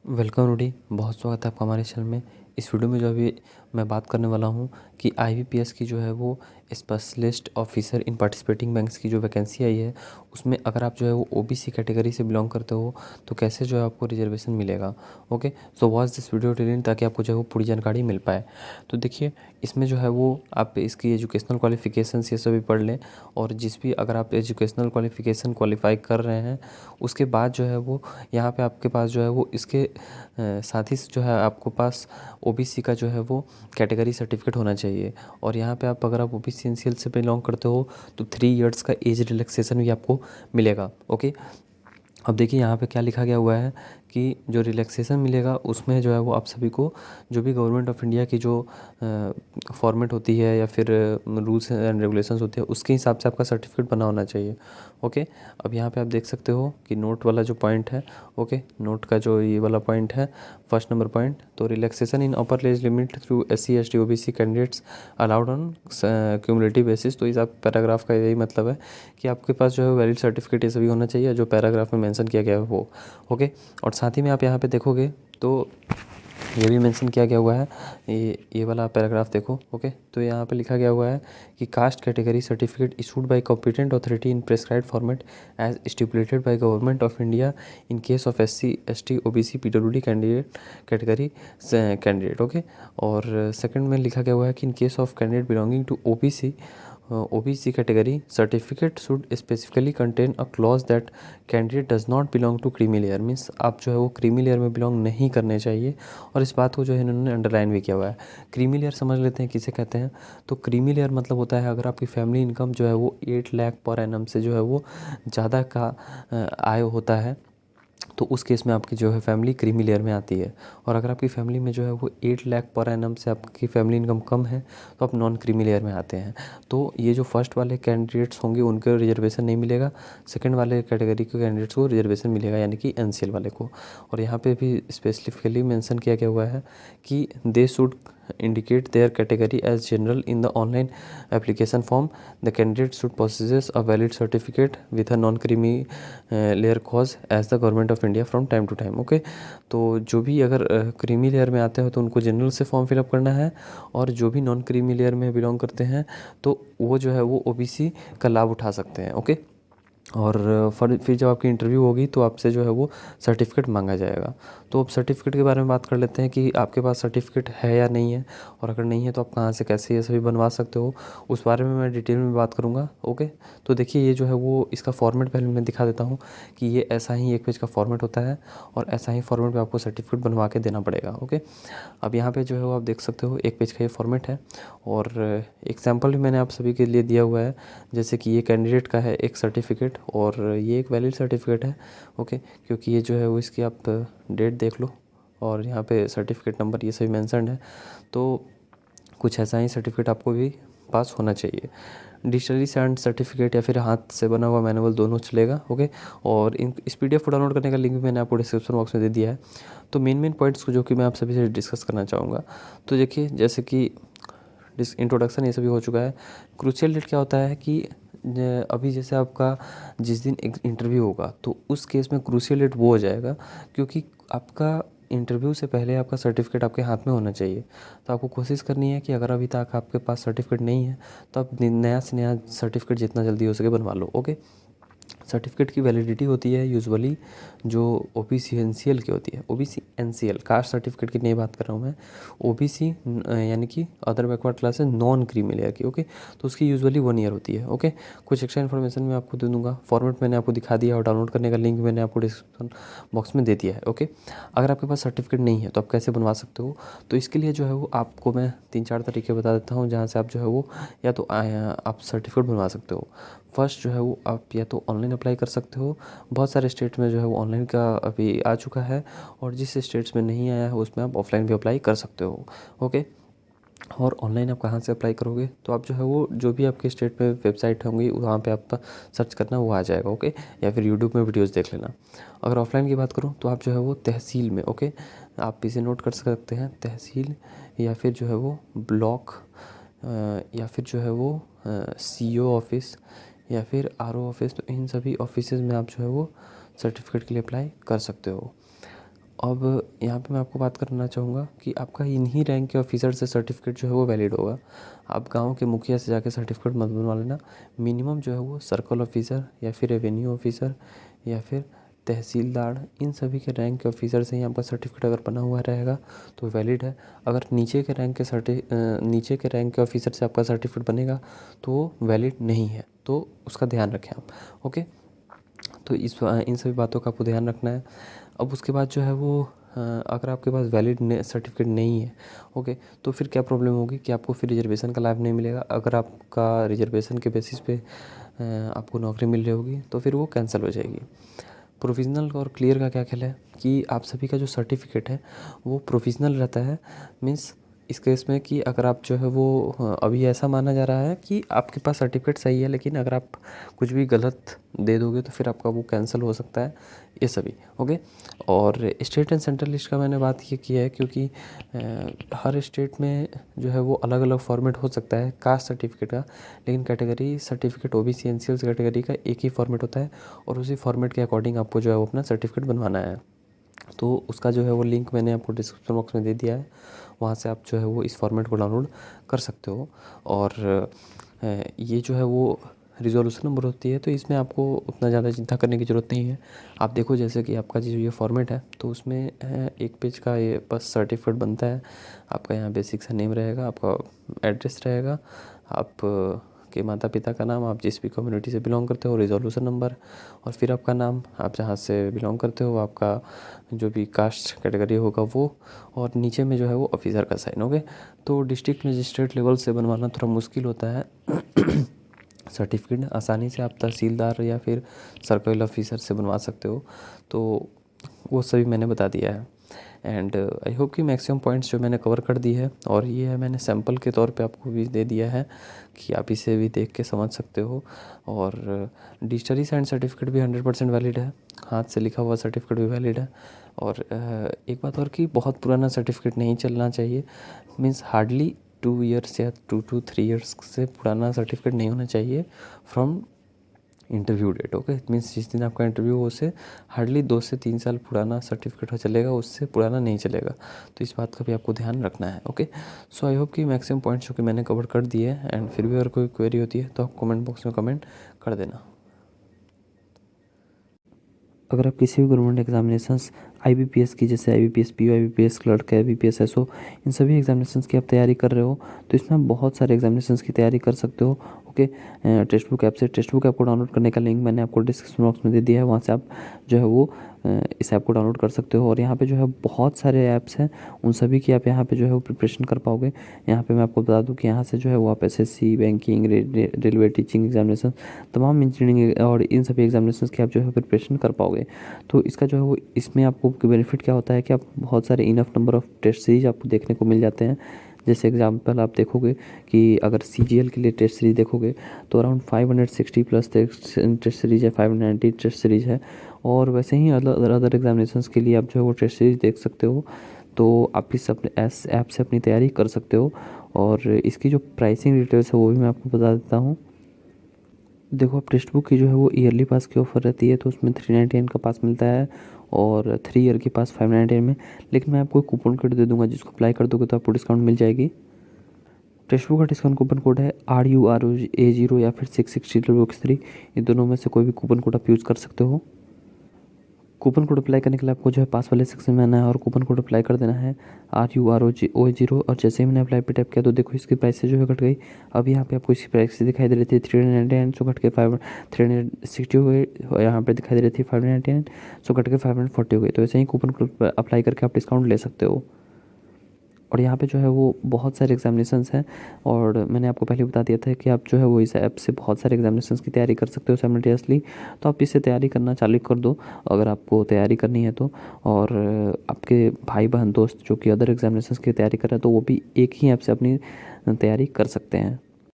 Welcome Rudy, बहुत स्वागत है आपका हमारे चैनल में। इस वीडियो में जो अभी मैं बात करने वाला हूँ कि आईबीपीएस की जो है वो specialist officer in participating banks की जो वैकेंसी आई है, उसमें अगर आप जो है वो ओबीसी कैटेगरी से बिलोंग करते हो तो कैसे जो है आपको रिजर्वेशन मिलेगा। Okay, so watch this video till and ताकि आपको जो है वो पूरी जानकारी मिल पाए। तो देखिए, इसमें जो है वो आप इसकी एजुकेशनल क्वालिफिकेशंस ये सभी पढ़ लें, और जिस भी अगर आप एजुकेशनल क्वालिफिकेशन क्वालिफाई कर रहे हैं उसके बाद जो है वो यहाँ पे आपके पास जो है वो इसके साथ ही जो है आपको पास ओबीसी का जो है वो कैटेगरी सर्टिफिकेट होना चाहिए। और यहाँ पे आप अगर आप ओबीसी एनसीएल से बिलोंग करते हो तो 3 इयर्स का एज रिलैक्सेशन भी आपको मिलेगा। ओके, अब देखिए यहाँ पे क्या लिखा गया हुआ है कि जो रिलैक्सेशन मिलेगा उसमें जो है वो आप सभी को जो भी गवर्नमेंट ऑफ इंडिया की जो फॉर्मेट होती है या फिर रूल्स एंड रेगुलेशंस होती है उसके हिसाब से आपका सर्टिफिकेट बना होना चाहिए। ओके, अब यहाँ पे आप देख सकते हो कि नोट वाला जो पॉइंट है, ओके, नोट का जो ये वाला पॉइंट है, फर्स्ट नंबर पॉइंट, तो relaxation in upper age limit through SC ST OBC candidates allowed on cumulative basis. तो इस आप पैराग्राफ का यही मतलब है कि आपके पास जो है वैलिड सर्टिफिकेट ये सभी होना चाहिए जो पैराग्राफ में मेंशन किया गया है वो। ओके, और साथ ही में आप यहाँ पे देखोगे तो ये भी मेंशन किया गया हुआ है, ये वाला पैराग्राफ देखो। ओके, तो यहाँ पे लिखा गया हुआ है कि caste category certificate issued by competent authority in prescribed format as stipulated by government of India in case of SC ST OBC PWD candidate category candidate. Okay, और सेकंड में लिखा गया हुआ है कि in case of candidate belonging to OBC category certificate should specifically contain a clause that candidate does not belong to creamy layer. Means आप जो है वो क्रीमी लेयर में बिलोंग नहीं करने चाहिए, और इस बात को जो है इन्होंने अंडरलाइन भी किया हुआ है। क्रीमी लेयर समझ लेते हैं किसे कहते हैं। तो क्रीमी लेयर मतलब होता है अगर आपकी फैमिली इनकम जो है वो 8 लाख पर एनम से जो है वो ज़्यादा का आय होता है तो उस केस में आपकी जो है फैमिली क्रीमी लेयर में आती है। और अगर आपकी फैमिली में जो है वो 8 लाख पर एनम से आपकी फैमिली इनकम कम है तो आप नॉन क्रीमी लेयर में आते हैं। तो ये जो फर्स्ट वाले कैंडिडेट्स होंगे उनको रिजर्वेशन नहीं मिलेगा, सेकंड वाले कैटेगरी के कैंडिडेट्स को रिजर्वेशन मिलेगा, यानी कि एनसीएल वाले को। और यहाँ पे भी स्पेसिफिकली मेंशन किया गया हुआ है कि they should indicate their category as general in the online application form. The candidate should possess a valid certificate with a non-creamy layer cause as the government of India from time to time. Okay, तो जो भी अगर creamy layer में आते हो तो उनको general से फॉर्म फिलअप करना है, और जो भी नॉन क्रीमी लेयर में बिलोंग करते हैं तो वो जो है वो ओबीसी का लाभ उठा सकते हैं। ओके, और फिर जब आपकी इंटरव्यू होगी तो आपसे जो है वो सर्टिफिकेट मांगा जाएगा। तो अब सर्टिफिकेट के बारे में बात कर लेते हैं कि आपके पास सर्टिफिकेट है या नहीं है, और अगर नहीं है तो आप कहाँ से कैसे ये सभी बनवा सकते हो उस बारे में मैं डिटेल में बात करूँगा। ओके, तो देखिए ये जो है वो इसका फॉर्मेट पहले मैं दिखा देता हूँ कि ये ऐसा ही एक पेज का फॉर्मेट होता है, और ऐसा ही फॉर्मेट में आपको सर्टिफिकेट बनवा के देना पड़ेगा। ओके, अब यहाँ पे जो है वो आप देख सकते हो एक पेज का ये फॉर्मेट है, और एक सैम्पल भी मैंने आप सभी के लिए दिया हुआ है। जैसे कि ये कैंडिडेट का है एक सर्टिफिकेट, और ये एक वैलिड सर्टिफिकेट है। ओके, क्योंकि ये जो है वो इसकी आप डेट देख लो, और यहाँ पे सर्टिफिकेट नंबर ये सभी मेंशन्ड है। तो कुछ ऐसा ही सर्टिफिकेट आपको भी पास होना चाहिए। डिजिटली साइंड सर्टिफिकेट या फिर हाथ से बना हुआ मैनुअल दोनों चलेगा। ओके, और इस पीडीएफ को डाउनलोड करने का लिंक भी मैंने आपको डिस्क्रिप्शन बॉक्स में दे दिया है। तो मेन पॉइंट्स को जो कि मैं आप सभी से डिस्कस करना चाहूँगा, तो देखिए जैसे कि इंट्रोडक्शन ये सभी हो चुका है। क्रूशियल डेट क्या होता है कि अभी जैसे आपका जिस दिन एक इंटरव्यू होगा तो उस केस में क्रूशियल डेट वो हो जाएगा क्योंकि आपका इंटरव्यू से पहले आपका सर्टिफिकेट आपके हाथ में होना चाहिए। तो आपको कोशिश करनी है कि अगर अभी तक आपके पास सर्टिफिकेट नहीं है तो आप नया से नया सर्टिफिकेट जितना जल्दी हो सके बनवा लो। ओके, सर्टिफिकेट की वैलिडिटी होती है यूजुअली जो ओबीसी एनसीएल की होती है। ओबीसी एनसीएल कास्ट सर्टिफिकेट की नहीं बात कर रहा हूँ मैं, ओबीसी यानी कि अदर बैकवर्ड क्लास है नॉन क्रीमी लेयर की। ओके, तो उसकी यूजुअली 1 ईयर होती है। ओके, कुछ एक्स्ट्रा इन्फॉर्मेशन मैं आपको दे दूँगा, फॉर्मेट मैंने आपको दिखा दिया और डाउनलोड करने का लिंक मैंने आपको डिस्क्रिप्शन बॉक्स में दे दिया है। ओके, अगर आपके पास सर्टिफिकेट नहीं है तो आप कैसे बनवा सकते हो, तो इसके लिए जो है वो आपको मैं 3-4 तरीके बता देता हूँ जहाँ से आप जो है वो या तो आप सर्टिफिकेट बनवा सकते हो। फर्स्ट जो है वो आप या तो ऑनलाइन अप्लाई कर सकते हो, बहुत सारे स्टेट में जो है वो ऑनलाइन का अभी आ चुका है, और जिस स्टेट्स में नहीं आया है उसमें आप ऑफलाइन भी अप्लाई कर सकते हो। ओके, और ऑनलाइन आप कहाँ से अप्लाई करोगे, तो आप जो है वो जो भी आपके स्टेट में वेबसाइट होंगी वहाँ पे आप सर्च करना वो आ जाएगा। ओके, या फिर यूट्यूब में वीडियोस देख लेना। अगर ऑफलाइन की बात करूँ तो आप जो है वो तहसील में, ओके, आप इसे नोट कर सकते हैं, तहसील या फिर जो है वो ब्लॉक या फिर जो है वो सीओ ऑफिस या फिर आरओ ऑफिस, तो इन सभी ऑफिसेज में आप जो है वो सर्टिफिकेट के लिए अप्लाई कर सकते हो। अब यहाँ पे मैं आपको बात करना चाहूँगा कि आपका इन्हीं रैंक के ऑफिसर से सर्टिफिकेट जो है वो वैलिड होगा। आप गांव के मुखिया से जाके सर्टिफिकेट मत बनवा लेना। मिनिमम जो है वो सर्कल ऑफिसर या फिर रेवेन्यू ऑफिसर या फिर तहसीलदार, इन सभी के रैंक के ऑफिसर से ही आपका सर्टिफिकेट अगर बना हुआ रहेगा तो वैलिड है। अगर नीचे के रैंक के ऑफिसर से आपका सर्टिफिकेट बनेगा तो वो वैलिड नहीं है, तो उसका ध्यान रखें आप। ओके, तो इन सभी बातों का आपको ध्यान रखना है। अब उसके बाद जो है वो अगर आपके पास वैलिड सर्टिफिकेट नहीं है, ओके, तो फिर क्या प्रॉब्लम होगी कि आपको फिर रिजर्वेशन का लाभ नहीं मिलेगा। अगर आपका रिजर्वेशन के बेसिस पे आपको नौकरी मिल रही होगी तो फिर वो कैंसिल हो जाएगी। प्रोविज़नल और क्लियर का क्या ख्याल है कि आप सभी का जो सर्टिफिकेट है वो प्रोविज़नल रहता है। मीन्स इस केस में कि अगर आप जो है वो अभी ऐसा माना जा रहा है कि आपके पास सर्टिफिकेट सही है, लेकिन अगर आप कुछ भी गलत दे दोगे तो फिर आपका वो कैंसिल हो सकता है, ये सभी। ओके, और स्टेट एंड सेंट्रल लिस्ट का मैंने बात ये की है क्योंकि हर स्टेट में जो है वो अलग अलग फॉर्मेट हो सकता है कास्ट सर्टिफिकेट का, लेकिन category certificate OBC NCL category का एक ही फॉर्मेट होता है और उसी फॉर्मेट के अकॉर्डिंग आपको जो है वो अपना सर्टिफिकेट बनवाना है। तो उसका जो है वो लिंक मैंने आपको डिस्क्रिप्शन बॉक्स में दे दिया है, वहाँ से आप जो है वो इस फॉर्मेट को डाउनलोड कर सकते हो। और ये जो है वो रिजोल्यूशन नंबर होती है, तो इसमें आपको उतना ज़्यादा चिंता करने की ज़रूरत नहीं है। आप देखो जैसे कि आपका जो ये फॉर्मेट है तो उसमें एक पेज का ये बस सर्टिफिकेट बनता है। आपका यहाँ बेसिक सा नेम रहेगा, आपका एड्रेस रहेगा, आप के माता पिता का नाम, आप जिस भी कम्युनिटी से बिलोंग करते हो, रिजोल्यूशन नंबर, और फिर आपका नाम, आप जहाँ से बिलोंग करते हो, आपका जो भी कास्ट कैटेगरी होगा वो, और नीचे में जो है वो ऑफिसर का साइन। ओके, तो डिस्ट्रिक्ट मजिस्ट्रेट लेवल से बनवाना थोड़ा मुश्किल होता है सर्टिफिकेट। आसानी से आप तहसीलदार या फिर सर्कल ऑफिसर से बनवा सकते हो, तो वो सभी मैंने बता दिया है। एंड आई होप कि मैक्सिमम पॉइंट्स जो मैंने कवर कर दी है, और ये है मैंने सैम्पल के तौर पे आपको भी दे दिया है कि आप इसे भी देख के समझ सकते हो। और डिजिटली साइन सर्टिफिकेट भी 100% वैलिड है, हाथ से लिखा हुआ सर्टिफिकेट भी वैलिड है। और एक बात और कि बहुत पुराना सर्टिफिकेट नहीं चलना चाहिए। मीन्स हार्डली 2 ईयर्स या 2 to 3 ईयर्स से पुराना सर्टिफिकेट नहीं होना चाहिए from interview date. Okay, means जिस दिन आपका इंटरव्यू हो उसे हार्डली 2 से 3 साल पुराना सर्टिफिकेट हो चलेगा, उससे पुराना नहीं चलेगा। तो इस बात का भी आपको ध्यान रखना है। ओके, सो आई होप कि मैक्सिमम पॉइंट्स जो कि मैंने कवर कर दिए हैं। एंड फिर भी अगर कोई क्वेरी होती है तो आप कमेंट बॉक्स में कमेंट कर देना। अगर आप किसी भी गवर्नमेंट एग्जामिनेशंस आईबीपीएस की, जैसे IBPS PO, IBPS clerk, IBPS SO, इन सभी एग्जामिनेशंस की आप तैयारी कर रहे हो तो इसमें आप बहुत सारे एग्जामिनेशंस की तैयारी कर सकते हो। ओके, टेक्स्ट बुक ऐप से, टेक्स्ट बुक ऐप को डाउनलोड करने का लिंक मैंने आपको डिस्क्रिप्शन बॉक्स में दे दिया है, वहाँ से आप जो है वो इस ऐप को डाउनलोड कर सकते हो। और यहाँ पे जो है बहुत सारे ऐप्स हैं, उन सभी की आप यहाँ पे जो है वो प्रिपरेशन कर पाओगे। यहाँ पे मैं आपको बता दूँ कि यहाँ से जो है वो आप SSC, banking, railway, teaching examination, तमाम इंजीनियरिंग और इन सभी एग्जामिनेशन की आप जो है प्रिपरेशन कर पाओगे। तो इसका जो है वो, इसमें आपको बेनिफिट क्या होता है कि आप बहुत सारे enough number of test series आपको देखने को मिल जाते हैं। जैसे एग्जांपल आप देखोगे कि अगर सीजीएल के लिए टेस्ट सीरीज देखोगे तो अराउंड 560 प्लस टेस्ट सीरीज है, 590 टेस्ट सीरीज है। और वैसे ही अदर एग्जामिनेशंस के लिए आप जो है वो टेस्ट सीरीज देख सकते हो। तो आप इस अपने ऐप से अपनी तैयारी कर सकते हो। और इसकी जो प्राइसिंग डिटेल्स है वो भी मैं आपको बता देता हूँ। देखो, आप टेक्स्ट बुक की जो है वो ईयरली पास की ऑफ़र रहती है, तो उसमें 399 का पास मिलता है और 3 ईयर के पास 599 में। लेकिन मैं आपको कूपन कोड दे दूंगा, जिसको अप्लाई कर दोगे तो आपको डिस्काउंट मिल जाएगी। टेक्स्ट बुक का डिस्काउंट कूपन कोड है RURA0 या फिर 660 ये दोनों में से कोई भी कूपन कोड आप यूज़ कर सकते हो। कूपन कोड अप्लाई करने के लिए आपको जो है पास वाले सेक्शन में आना है और कूपन कोड अप्लाई कर देना है RURO0। और जैसे ही मैंने अप्लाई पे टैप किया तो देखो इसकी प्राइस से जो है घट गई। अब यहाँ पे आपको इसकी प्राइस दिखाई दे रही थी 399, सो घट के 360 हो गई। यहाँ पे दिखाई दे रही थी 599, सो घट के 540 हो गई। तो ऐसे ही कूपन कोड अप्लाई करके आप डिस्काउंट ले सकते हो। और यहाँ पे जो है वो बहुत सारे एग्जामिनेशंस हैं, और मैंने आपको पहले बता दिया था कि आप जो है वो इस ऐप से बहुत सारे एग्जामिनेशंस की तैयारी कर सकते हो साइमल्टेनियसली। तो आप इससे तैयारी करना चालू कर दो अगर आपको तैयारी करनी है तो। और आपके भाई बहन दोस्त जो कि अदर एग्जामिनेशंस की तैयारी कर रहे हैं तो वो भी एक ही ऐप से अपनी तैयारी कर सकते हैं।